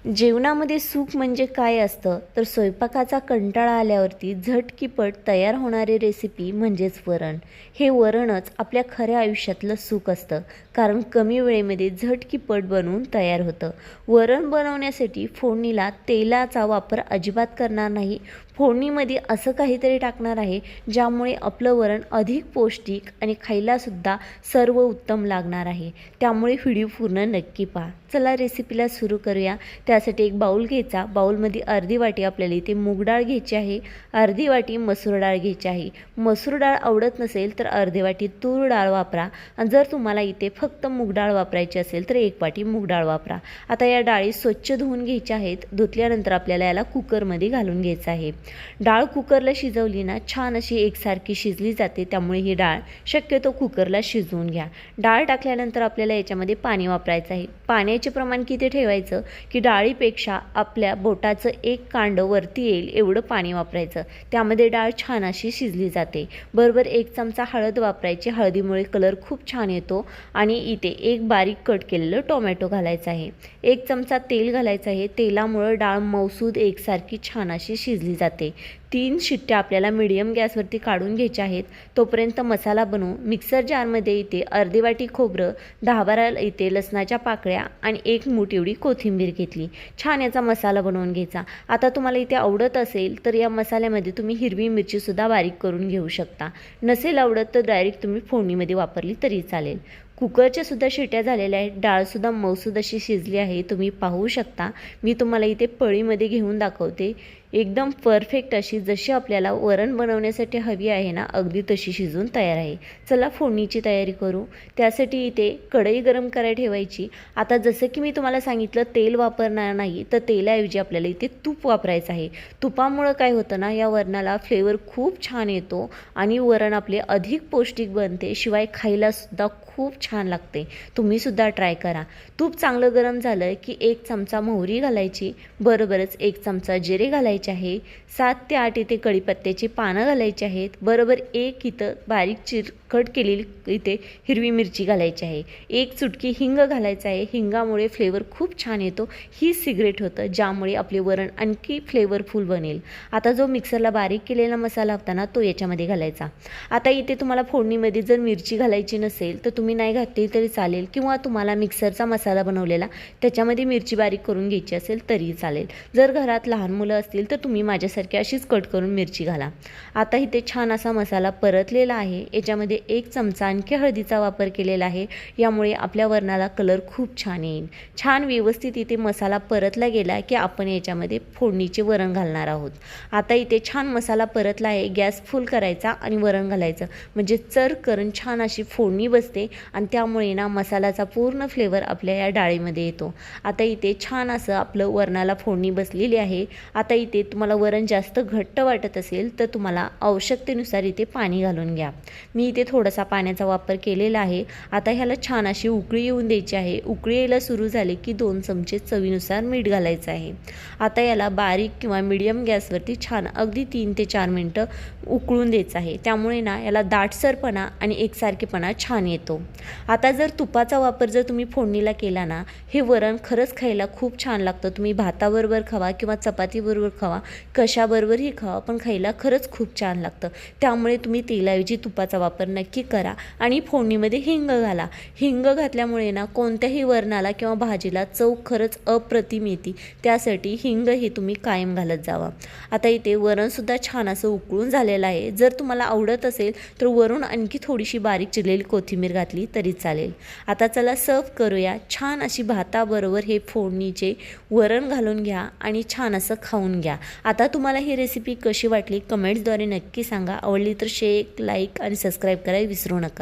जेवणामध्ये सुख म्हणजे काय असतं तर स्वयंपाकाचा कंटाळा आल्यावरती झटकीपट तयार होणारी रेसिपी म्हणजेच वरण. हे वरणच आपल्या खऱ्या आयुष्यातलं सुख असतं, कारण कमी वेळेमध्ये झटकीपट बनवून तयार होतं. वरण बनवण्यासाठी फोडणीला तेलाचा वापर अजिबात करणार नाही. फोडणीमध्ये असं काहीतरी टाकणार आहे ज्यामुळे आपलं वरण अधिक पौष्टिक आणि खायलासुद्धा सर्व उत्तम लागणार आहे. त्यामुळे व्हिडिओ पूर्ण नक्की पहा. चला रेसिपीला सुरू करूया. त्यासाठी एक बाउल घ्यायचा. बाउलमध्ये अर्धी वाटी आपल्याला इथे मूग डाळ घ्यायची आहे, अर्धी वाटी मसूर डाळ घ्यायची आहे. मसूर डाळ आवडत नसेल तर अर्धी वाटी तूर डाळ वापरा, आणि जर तुम्हाला इथे फक्त मूग डाळ वापरायची असेल तर एक वाटी मूग डाळ वापरा. आता या डाळी स्वच्छ धुवून घ्यायच्या आहेत. धुतल्यानंतर आपल्याला याला कुकरमध्ये घालून घ्यायचं आहे. डाळ कुकरला शिजवली ना छान अशी एकसारखी शिजली जाते, त्यामुळे ही डाळ शक्यतो कुकरला शिजवून घ्या. डाळ टाकल्यानंतर आपल्याला याच्यामध्ये पाणी वापरायचं आहे. पाण्याचे प्रमाण किती ठेवायचं की डाळीपेक्षा आपल्या बोटाचं एक कांड वरती येईल एवढं पाणी वापरायचं. त्यामध्ये डाळ छान अशी शिजली जाते. बरोबर 1 चमचा हळद वापरायची. हळदीमुळे कलर खूप छान येतो. आणि इथे एक बारीक कट केलेलं टोमॅटो घालायचं आहे. 1 चमचा तेल घालायचं आहे. तेलामुळे डाळ मऊसूद एकसारखी छान अशी शिजली जाते. 3 शिट्ट्या आपल्याला मीडियम गॅसवरती काढून घ्यायच्या आहेत. तोपर्यंत मसाला बनवू. मिक्सर जारमध्ये इथे अर्धी वाटी खोबरं, 10-12 इथे लसणाच्या पाकळ्या आणि 1 मूठ एवढी कोथिंबीर घेतली. छान याचा मसाला बनवून घ्यायचा. आता तुम्हाला इथे आवडत असेल तर या मसाल्यामध्ये तुम्ही हिरवी मिरचीसुद्धा बारीक करून घेऊ शकता. नसेल आवडत तर डायरेक्ट तुम्ही फोडणीमध्ये वापरली तरी चालेल. कुकरच्या सुद्धा शिट्या झालेल्या आहेत. डाळसुद्धा मऊसूद अशी शिजली आहे, तुम्ही पाहू शकता. मी तुम्हाला इथे पळीमध्ये घेऊन दाखवते. एकदम परफेक्ट अशी जशी आपल्याला वरण बनवण्यासाठी हवी आहे ना, अगदी तशी शिजून तयार आहे. चला फोडणीची तयारी करू. त्यासाठी इथे कढई गरम करायला ठेवायची. आता जसं की मी तुम्हाला सांगितलं तेल वापरणार नाही, तर तेलाऐवजी आपल्याला इथे तूप वापरायचं आहे. तुपामुळं काय होतं ना, या वरणाला फ्लेवर खूप छान येतो आणि वरण आपले अधिक पौष्टिक बनते. शिवाय खायलासुद्धा खूप छान लागते. तुम्हीसुद्धा ट्राय करा. तूप चांगलं गरम झालं की 1 चमचा मोहरी घालायची. बरोबरच 1 चमचा जिरे घालायचे आहे. 7 ते 8 इथे कढीपत्त्याची पानं घालायची आहेत. बरोबर 1 इथं बारीक कट केलेली इथे हिरवी मिरची घालायची आहे. 1 चुटकी हिंग घालायचं आहे. हिंगामुळे फ्लेवर खूप छान येतो. ही सिक्रेट होतं ज्यामुळे आपले वरण आणखी फ्लेवरफुल बनेल. आता जो मिक्सरला बारीक केलेला मसाला होता ना, तो याच्यामध्ये घालायचा. आता इथे तुम्हाला फोडणीमध्ये जर मिरची घालायची नसेल तर तुम्ही नाही घातली तरी चालेल, किंवा तुम्हाला मिक्सरचा मसाला बनवलेला त्याच्यामध्ये मिरची बारीक करून घ्यायची असेल तरी चालेल. जर घरात लहान मुलं असतील तर तुम्ही माझ्यासारखी अशीच कट करून मिरची घाला. आता इथे छान असा मसाला परतलेला आहे. याच्यामध्ये 1 चमचा आणखी हळदीचा वापर केलेला आहे. यामुळे आपल्या वरणाला कलर खूप छान येईल. छान व्यवस्थित इथे मसाला परतला गेला की आपण याच्यामध्ये फोडणीचे वरण घालणार आहोत. आता इथे छान मसाला परतला आहे. गॅस फुल करायचा आणि वरण घालायचं, म्हणजे चरकरून छान अशी फोडणी बसते आणि त्यामुळे ना मसाल्याचा पूर्ण फ्लेवर आपल्या या डाळीमध्ये येतो. आता इथे छान असं आपलं वरणाला फोडणी बसलेली आहे. आता इथे तुम्हाला वरण जास्त घट्ट वाटत असेल तर तुम्हाला आवश्यकतेनुसार इथे पाणी घालून घ्या. मी इथे थोडासा पाण्याचा वापर केलेला आहे. आता ह्याला छान अशी उकळी येऊन द्यायची आहे. उकळी यायला सुरू झाली की 2 चमचे चवीनुसार मीठ घालायचं आहे. आता याला बारीक किंवा मीडियम गॅसवरती छान अगदी 3 ते 4 मिनटं उकळून द्यायचं आहे. त्यामुळे ना याला दाटसरपणा आणि एकसारखेपणा छान येतो. आता जर तुपाचा वापर जर तुम्ही फोडणीला केला ना, हे वरण खरंच खायला खूप छान लागतं. तुम्ही भाताबरोबर खावा किंवा चपातीबरोबर खावा, कशाबरोबरही खावा, पण खायला खरंच खूप छान लागतं. त्यामुळे तुम्ही तेलाऐवजी तुपाचा वापर नक्की करा. आणि फोडणीमध्ये हिंग घाला. हिंग घातल्यामुळे ना कोणत्याही वरणाला किंवा भाजीला चव खरंच अप्रतिम येते. त्यासाठी हिंग हे तुम्ही कायम घालत जावा. आता इथे वरणसुद्धा छान असं उकळून झालेलं आहे. जर तुम्हाला आवडत असेल तर वरून आणखी थोडीशी बारीक चिरलेली कोथिंबीर घातली तरी चालेल. आता चला सर्व करूया. छान अशी भाताबरोबर हे फोडणीचे वरण घालून घ्या आणि छान असं खाऊन घ्या. आता तुम्हाला ही रेसिपी कशी वाटली कमेंट्सद्वारे नक्की सांगा. आवडली तर शेअर, लाईक आणि सबस्क्राईब करायला विसरू नका.